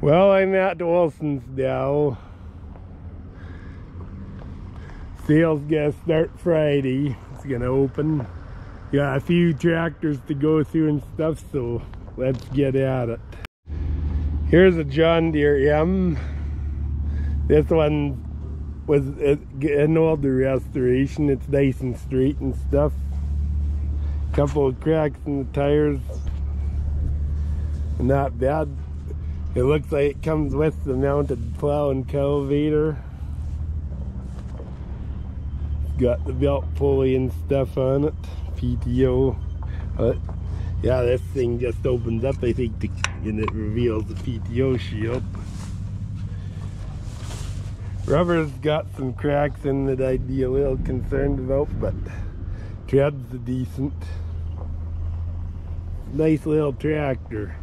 Well, I'm at Olson's now. Sales gonna start Friday. It's gonna open. Got a few tractors to go through and stuff, so let's get at it. Here's a John Deere M. This one was an older restoration. It's nice and straight and stuff. Couple of cracks in the tires. Not bad. It looks like it comes with the mounted plow and cultivator. It's got the belt pulley and stuff on it. PTO. Yeah, this thing just opens up, I think, and it reveals the PTO shield. Rubber's got some cracks in that I'd be a little concerned about, but tread's decent. Nice little tractor.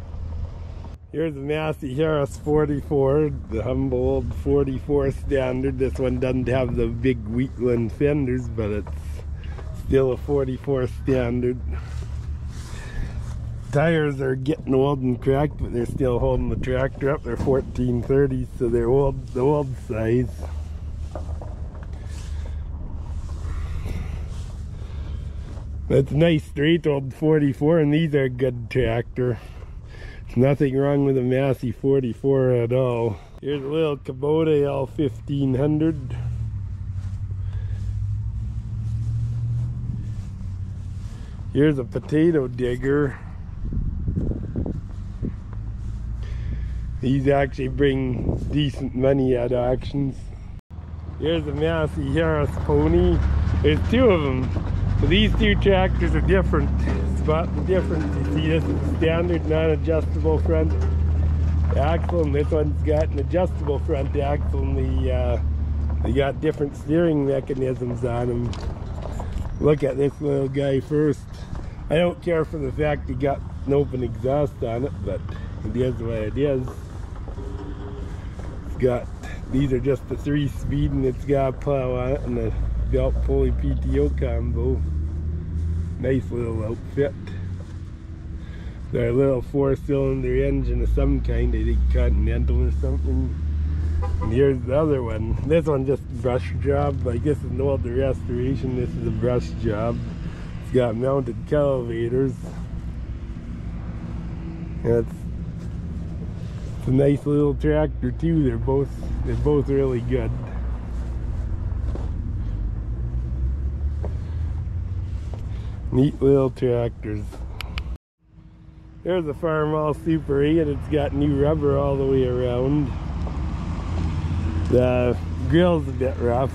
Here's a Massey-Harris 44, the humble old 44 standard. This one doesn't have the big Wheatland fenders, but it's still a 44 standard. Tires are getting old and cracked, but they're still holding the tractor up. They're 1430s, so they're the old size. That's a nice straight old 44, and these are a good tractor. Nothing wrong with a Massey 44 at all. Here's a little Kubota L1500. Here's a potato digger. These actually bring decent money at auctions. Here's a Massey-Harris pony. There's two of them. So these two tractors are different. Spot the difference. You see, this is a standard non-adjustable front axle, and this one's got an adjustable front axle, and they got different steering mechanisms on them. Look at this little guy first. I don't care for the fact he got an open exhaust on it, but it is what it is. It's got, these are just the 3-speed, and it's got a plow on it and a belt pulley PTO combo. Nice little outfit. They're a little 4-cylinder engine of some kind, I think Continental or something. And here's the other one. This one just a brush job. Like, this is an older restoration. This is a brush job. It's got mounted cultivators. And it's a nice little tractor too. They're both really good. Neat little tractors. There's a Farmall Super A, and it's got new rubber all the way around. The grill's a bit rough.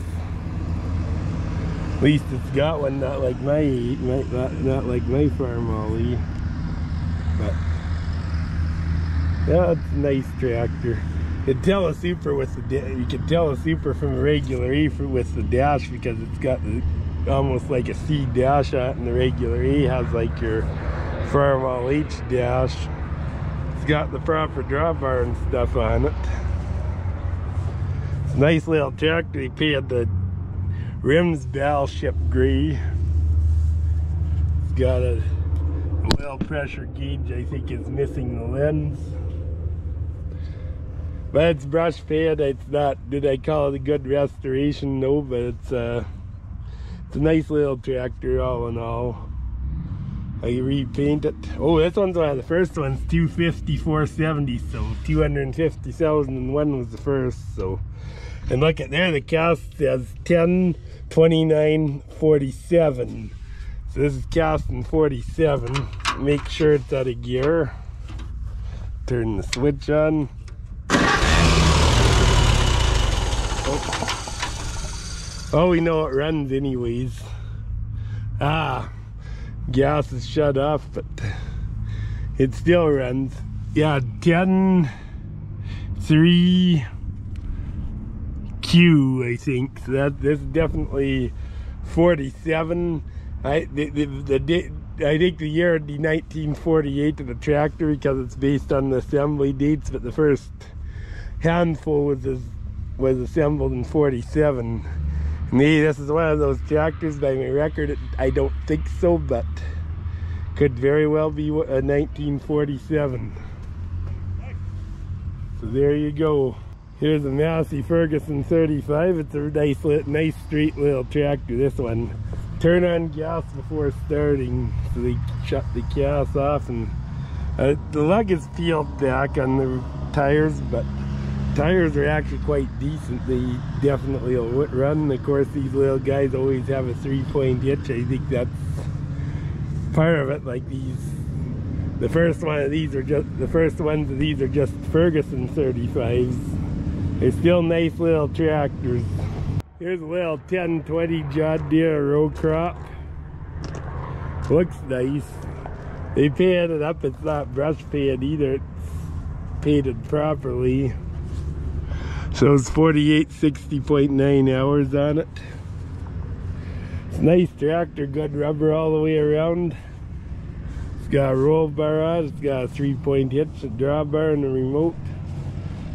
At least it's got one, not like my not like my Farmall E. But yeah, it's a nice tractor. You'd tell a Super with the you can tell a Super from a regular E with the dash, because it's got the almost like a C dash on it, and the regular E has like your Farmall H dash. It's got the proper drawbar and stuff on it. It's a nice little tractor. He painted the rims battleship gray. It's got a oil pressure gauge, I think is missing the lens. But it's brush painted. It's not, did I call it a good restoration? No, but it's a nice little tractor all in all. I repaint it. Oh, this one's one of the first ones, 250 470, so 250,001 was the first. So, and look at there, the cast says 10/29/47. So this is cast in 47. Make sure it's out of gear. Turn the switch on. Oh, we know it runs anyways. Gas is shut off, but it still runs. Yeah, 10/3Q, I think. So this is definitely 47. I think the year would be 1948 of the tractor, because it's based on the assembly dates, but the first handful was assembled in 47. Me, this is one of those tractors. By my record, I don't think so, but could very well be a 1947. So there you go. Here's a Massey-Ferguson 35. It's a nice straight little tractor, this one. Turn on gas before starting, so they shut the gas off, and the lug is peeled back on the tires, but tires are actually quite decent. They definitely will run. Of course, these little guys always have a 3-point hitch. I think that's part of it. Like these, the first ones of these are just Ferguson 35s. They're still nice little tractors. Here's a little 1020 John Deere row crop. Looks nice. They painted it up. It's not brush paint either. It's painted properly. Shows 4860.9 hours on it. It's a nice tractor, good rubber all the way around. It's got a roll bar on it. It's got a 3-point hitch, a drawbar, and a remote.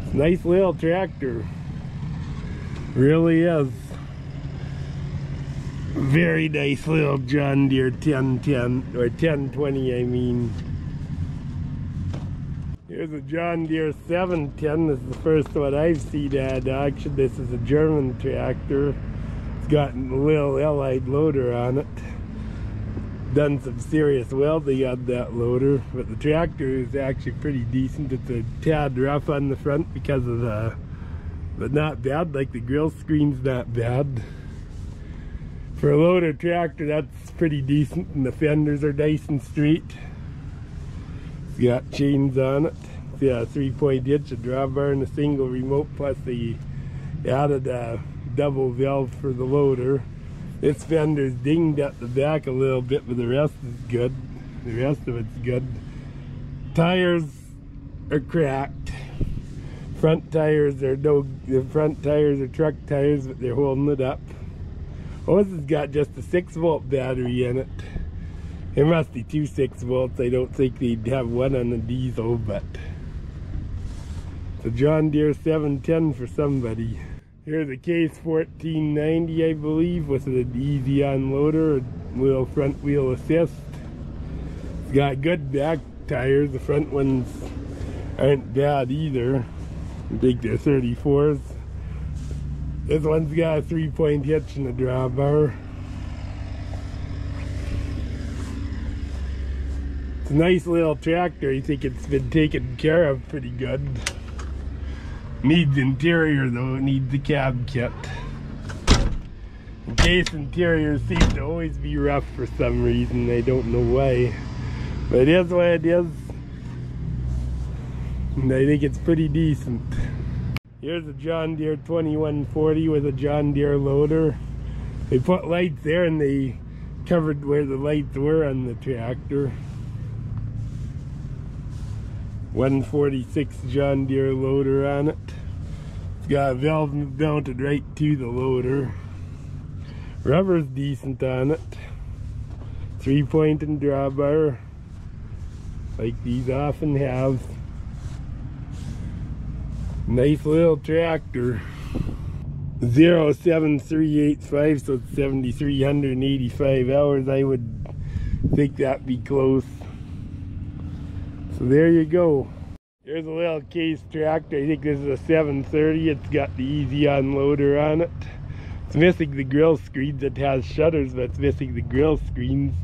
It's a nice little tractor. Really is. Very nice little John Deere 1010, or 1020 I mean. Here's a John Deere 710. This is the first one I've seen at auction. This is a German tractor. It's got a little Allied loader on it. Done some serious welding on that loader, but the tractor is actually pretty decent. It's a tad rough on the front because of the, but not bad. Like the grill screen's not bad. For a loader tractor, that's pretty decent, and the fenders are nice and straight. It's got chains on it. It's got a 3-point hitch, a drawbar, and a single remote, plus they added a double valve for the loader. This fender's dinged at the back a little bit, but the rest is good. The rest of it's good. Tires are cracked. Front tires are the front tires are truck tires, but they're holding it up. Oh, this has got just a 6-volt battery in it. It must be 2 6-volts. I don't think they'd have one on the diesel, but it's a John Deere 710 for somebody. Here's a case 1490, I believe, with an easy unloader, a little front wheel assist. It's got good back tires. The front ones aren't bad either. I think they're 34s. This one's got a 3-point hitch and a drawbar. It's a nice little tractor. I think it's been taken care of pretty good. Needs interior though, it needs the cab kit. The case interiors seem to always be rough for some reason. I don't know why. But it is what it is. And I think it's pretty decent. Here's a John Deere 2140 with a John Deere loader. They put lights there and they covered where the lights were on the tractor. 146 John Deere loader on it. It's got a valve mounted right to the loader. Rubber's decent on it. 3-point and drawbar, like these often have. Nice little tractor. 07385, so it's 7,385 hours. I would think that'd be close. So there you go. Here's a little case tractor. I think this is a 730. It's got the easy unloader on it. It's missing the grill screens. It has shutters, but it's missing the grill screens.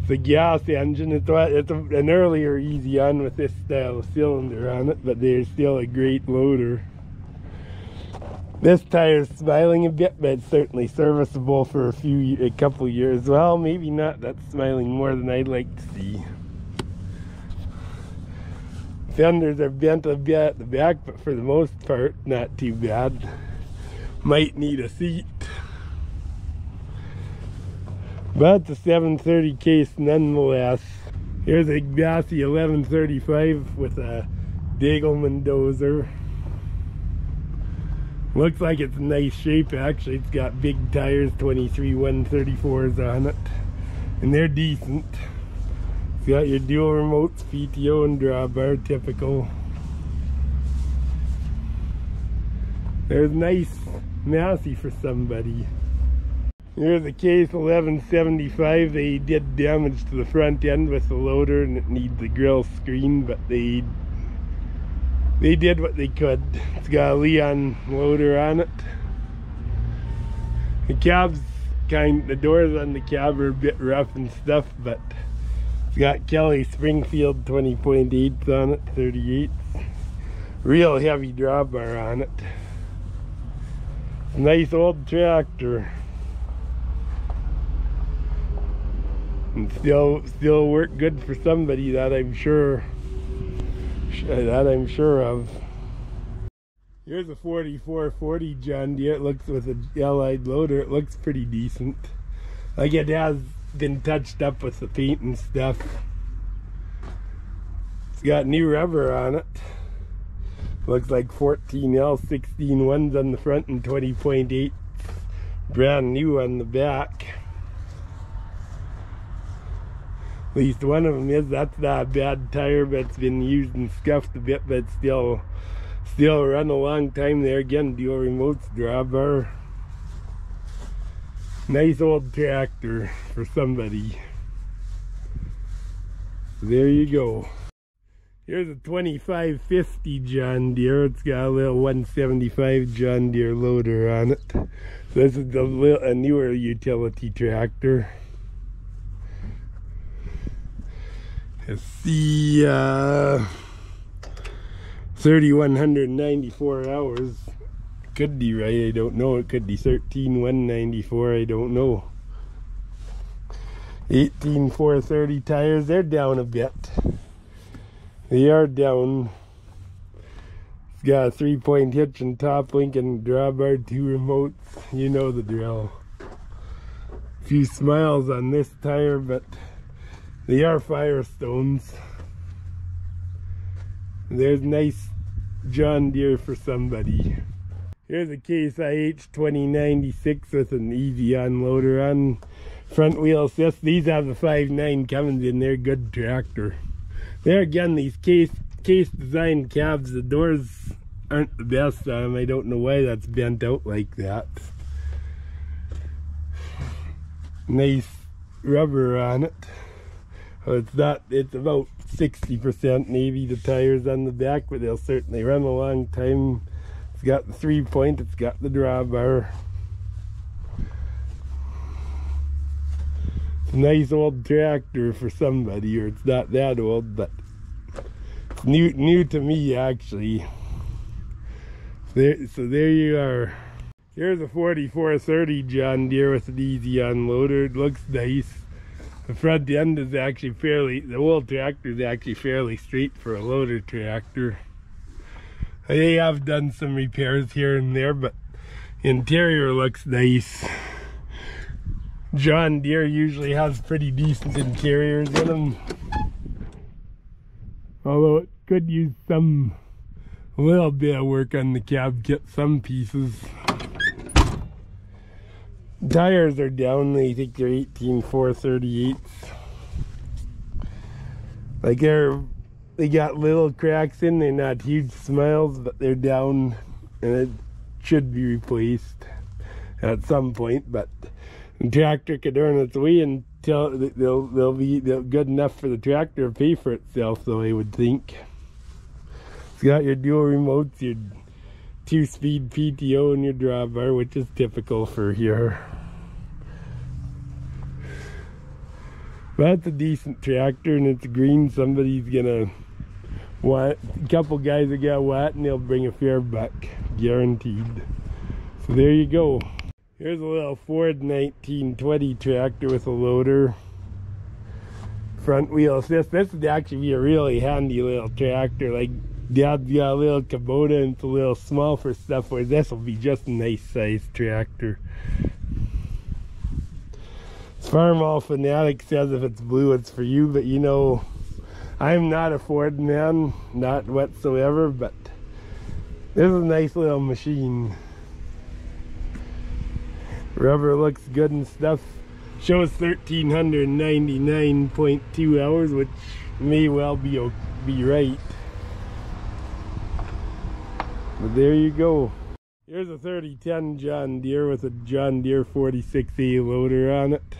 It's a gas engine. It's an earlier easy on with this style of cylinder on it, but they're still a great loader. This tire's smiling a bit, but it's certainly serviceable for a couple years. Well, maybe not. That's smiling more than I'd like to see. Fenders are bent a bit at the back, but for the most part, not too bad. Might need a seat. But it's a 730 case nonetheless. Here's a Massey 1135 with a Degelman dozer. Looks like it's in nice shape actually. It's got big tires, 23 134s on it. And they're decent. It's got your dual remotes, PTO and drawbar, typical. There's nice Massey for somebody. Here's a case 1175. They did damage to the front end with the loader and it needs the grill screen, but they they did what they could. It's got a Leon loader on it. The cab's the doors on the cab are a bit rough and stuff, but it's got Kelly Springfield 20.8s on it, 38. Real heavy drawbar on it. Nice old tractor. And still work good for somebody, that I'm sure of. Here's a 4440 John Deere. It looks, with an allied loader, it looks pretty decent. Like, it has been touched up with the paint and stuff. It's got new rubber on it. Looks like 14L 16 ones on the front and 20.8 brand new on the back. At least one of them is. That's not a bad tire, but it's been used and scuffed a bit, but still run a long time there. Again, dual remotes, drawbar. Nice old tractor for somebody. There you go. Here's a 2550 John Deere. It's got a little 175 John Deere loader on it. This is a newer utility tractor. Let's see, 3,194 hours. Could be right, I don't know. It could be 13,194, I don't know. 18,430 tires. They're down a bit. They are down. It's got a 3-point hitch and top link and drawbar, 2 remotes. You know the drill. A few smiles on this tire, but they are Firestones. There's nice John Deere for somebody. Here's a Case IH 2096 with an easy unloader on front wheel assist. These have the 5.9 Cummins in there. Good tractor. There again, these case design cabs, the doors aren't the best on them. I don't know why that's bent out like that. Nice rubber on it. It's about 60% maybe, the tires on the back, but they'll certainly run a long time. It's got the 3-point, it's got the drawbar. It's a nice old tractor for somebody, or it's not that old, but it's new to me actually. So there you are. Here's a 4430 John Deere with an easy unloader. It looks nice. The front end is actually the whole tractor is actually fairly straight for a loader tractor. They have done some repairs here and there, but interior looks nice. John Deere usually has pretty decent interiors in them. Although it could use a little bit of work on the cab kit, some pieces. Tires are down. I think they're 18,438s. Like they got little cracks in. They're not huge smiles, but they're down, and it should be replaced at some point. But the tractor could earn its way until they'll be good enough for the tractor to pay for itself. So I would think. It's got your dual remotes, your 2-speed PTO, and your drawbar, which is typical for here. But it's a decent tractor, and it's green. Somebody's gonna want, a couple guys that got want, and they'll bring a fair buck, guaranteed. So there you go. Here's a little Ford 1920 tractor with a loader, front wheel assist. This would actually be a really handy little tractor. Like, Dad's got a little Kubota and it's a little small for stuff, where this will be just a nice sized tractor. Farmall Fanatic says if it's blue it's for you, but you know, I'm not a Ford man, not whatsoever, but this is a nice little machine. Rubber looks good and stuff. Shows 1,399.2 hours, which may well be right. But there you go. Here's a 3010 John Deere with a John Deere 46A loader on it.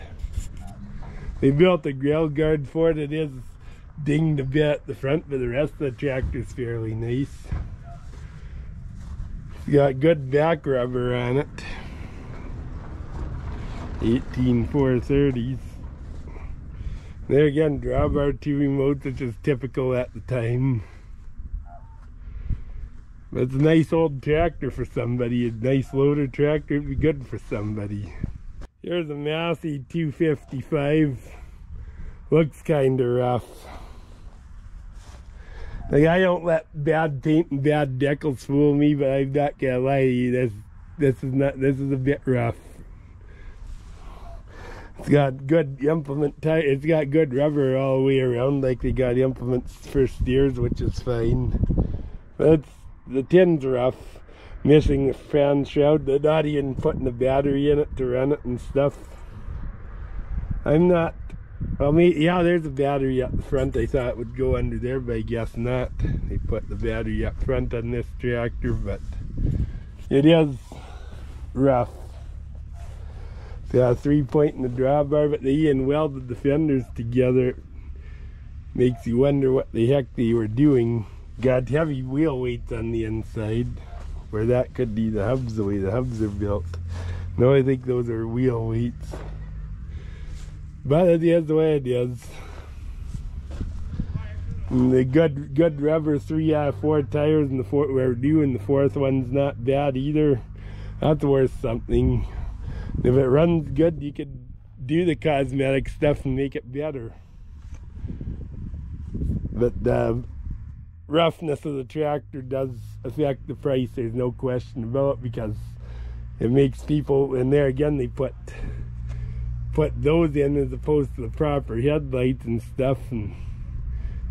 They built a grill guard for it. It is dinged a bit at the front, but the rest of the tractor's fairly nice. got good back rubber on it. 18430s. There again, drawbar 2 remotes, which is typical at the time. But it's a nice old tractor for somebody. A nice loader tractor, it'd be good for somebody. Here's a Massey 255. Looks kinda rough. Like, I don't let bad paint and bad decals fool me, but I'm not gonna lie to you, this is a bit rough. It's got good implement tire. It's got good rubber all the way around, like they got implements for steers, which is fine. But the tin's rough. Missing the fan shroud. They're not even putting a battery in it to run it and stuff. I'm not. Well, yeah, there's a battery up the front. I thought it would go under there, but I guess not. They put the battery up front on this tractor, but it is rough. It's got a 3-point in the drawbar, but they even welded the fenders together. Makes you wonder what the heck they were doing. Got heavy wheel weights on the inside, where that could be the hubs, the way the hubs are built. No, I think those are wheel weights. But it is the way it is. And the good rubber 3 out of 4 tires, and the fourth one's not bad either. That's worth something. If it runs good, you could do the cosmetic stuff and make it better. But the roughness of the tractor does affect the price. There's no question about it, because it makes people, and there again they put those in as opposed to the proper headlights and stuff, and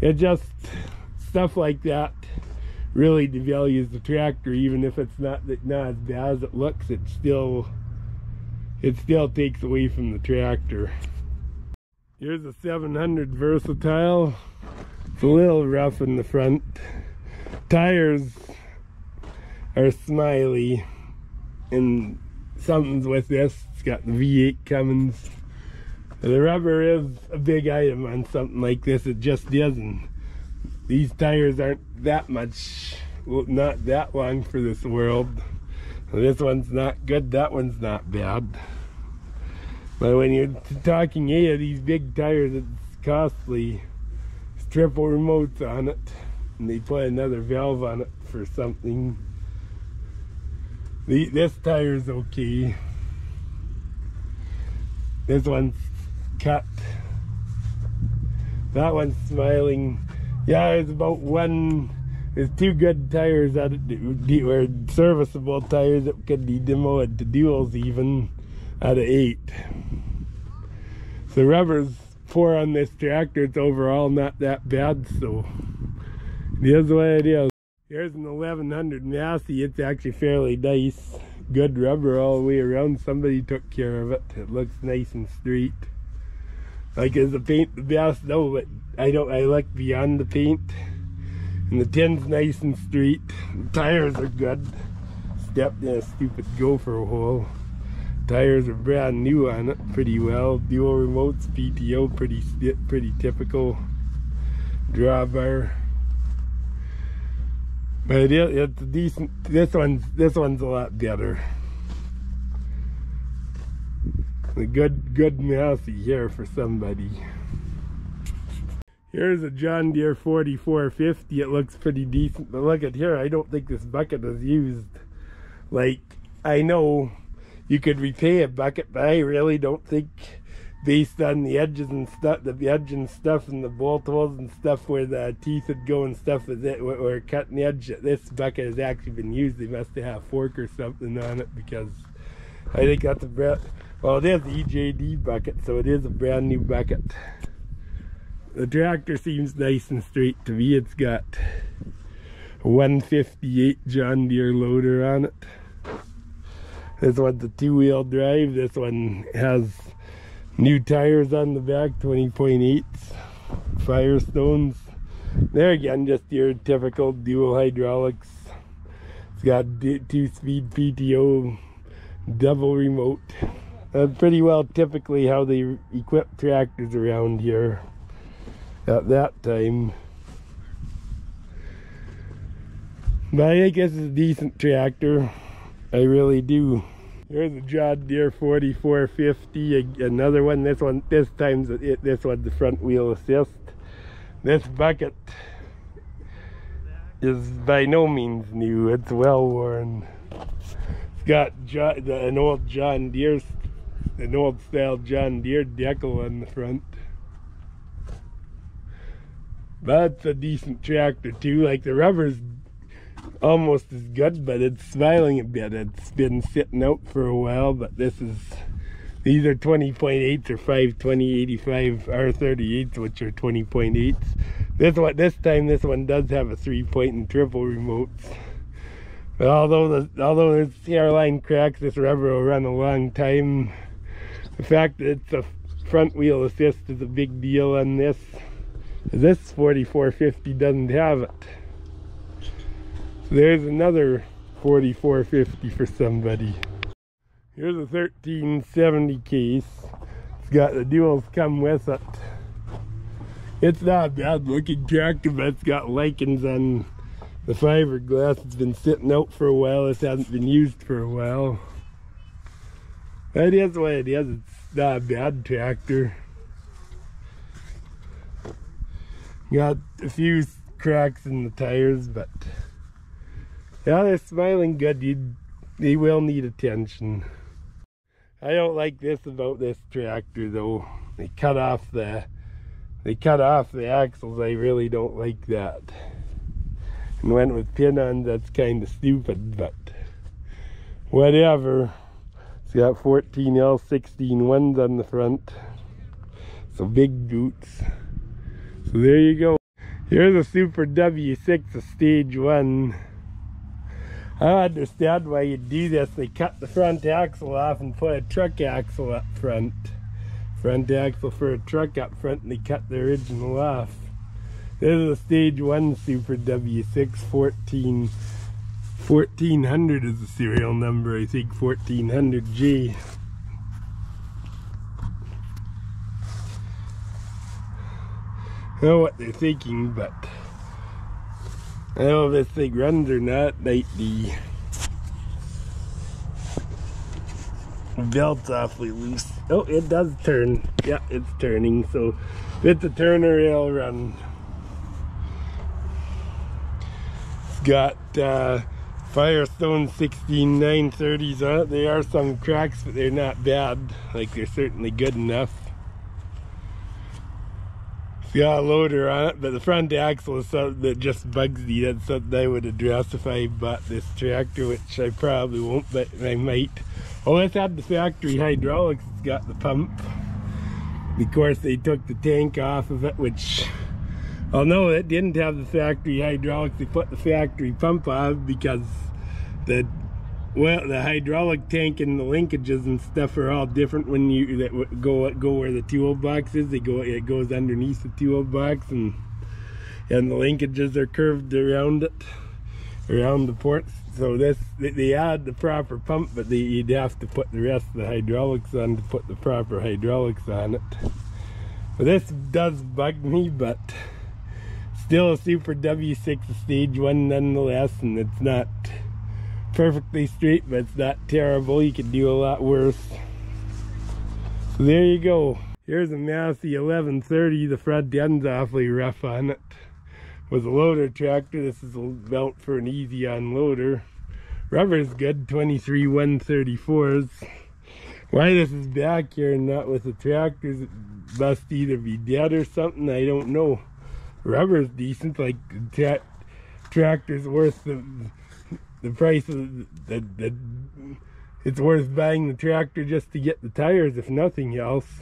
it just, stuff like that really devalues the tractor. Even if it's not as bad as it looks, it still takes away from the tractor. Here's a 700 Versatile. It's a little rough in the front. Tires are smiley, and something's with this. It's got the V8 Cummins. The rubber is a big item on something like this. It just isn't. These tires aren't that much, well, not that long for this world. This one's not good, that one's not bad. But when you're talking of these big tires, it's costly. It's triple remotes on it, and they put another valve on it for something. This tire's okay. This one's cut. That one's smiling. Yeah, there's there's 2 good tires that were serviceable tires that could be demoed to duals even out of 8. So rubber's 4 on this tractor. It's overall not that bad, so it is what it is. Here's an 1100 Massey. It's actually fairly nice. Good rubber all the way around. Somebody took care of it. It looks nice and straight. Like, is the paint the best? No, but I like beyond the paint. And the tin's nice and straight. The tires are good. Stepped in a stupid gopher hole. Tires are brand new on it, pretty well. Dual remotes, PTO, pretty typical. Drawbar. But it's decent. This one's a lot better. A good Massey here for somebody. Here's a John Deere 4450. It looks pretty decent, but look at here. I don't think this bucket is used. Like, I know you could repay a bucket, but I really don't think, based on the edges and stuff, the edge and stuff, and the bolt holes and stuff where the teeth would go and stuff, or cutting the edge, this bucket has actually been used. They must have had a fork or something on it, because I think that's well, it is an EJD bucket, so it is a brand new bucket. The tractor seems nice and straight to me. It's got a 158 John Deere loader on it. This one's a 2-wheel drive. This one has new tires on the back, 20.8s, Firestones. There again, just your typical dual hydraulics. It's got 2-speed PTO, double remote. That's pretty well typically how they equip tractors around here at that time. But I think this is a decent tractor. I really do. There's a John Deere 4450, another one. This one's the front wheel assist. This bucket is by no means new. It's well worn. It's got an old style John Deere decal on the front. But it's a decent tractor too. Like, the rubber's almost as good, but it's smiling a bit. It's been sitting out for a while, but these are 20.8s or 520/85 R38s, which are 20.8s. This one does have a 3-point and triple remotes. But although there's hairline cracks, this rubber will run a long time. The fact that it's a front wheel assist is a big deal on this. This 4450 doesn't have it. So there's another 4450 for somebody. Here's a 1370 case. It's got the duals come with it. It's not a bad looking tractor, but it's got lichens on the fiberglass. It's been sitting out for a while. This hasn't been used for a while. That is what it is. It's not a bad tractor. Got a few cracks in the tires, but yeah, they're smiling good. They will need attention. I don't like this about this tractor though. They cut off the axles. I really don't like that. And went with pin-ons. That's kind of stupid, but whatever. It's got 14L16 ones on the front, so big boots. So there you go. Here's a Super W-6, a stage 1. I don't understand why you do this. They cut the front axle off and put a truck axle up front. Front axle for a truck up front, and they cut the original off. This is a stage 1 Super W-6, 1400 is the serial number, I think, 1400G. I don't know what they're thinking, but I don't know if this thing runs or not. The belt's awfully loose. Oh, it does turn. Yeah, it's turning, so if it's a turner, it'll run. It's got Firestone 16930s on it. There are some cracks, but they're not bad. Like, they're certainly good enough. It's got a loader on it, but the front axle is something that just bugs me. That's something I would address if I bought this tractor, which I probably won't, but I might. Oh, it's had the factory hydraulics. It's got the pump. Of course, they took the tank off of it, which, oh no, it didn't have the factory hydraulics. They put the factory pump on because the hydraulic tank and the linkages and stuff are all different when you go where the toolbox is. It goes underneath the toolbox, and the linkages are curved around it, around the ports. So they add the proper pump, but you'd have to put the rest of the hydraulics on to put the proper hydraulics on it. So this does bug me, but still a Super W-6, a stage 1 nonetheless, and it's not perfectly straight, but it's not terrible. You could do a lot worse. So there you go. Here's a Massey 1130. The front end's awfully rough on it. With a loader tractor, this is built for an easy unloader. Rubber's good, 23/134s. Why this is back here and not with the tractors, it must either be dead or something, I don't know. Rubber's decent. Like, the tractor's worth the price of it's worth buying the tractor just to get the tires, if nothing else.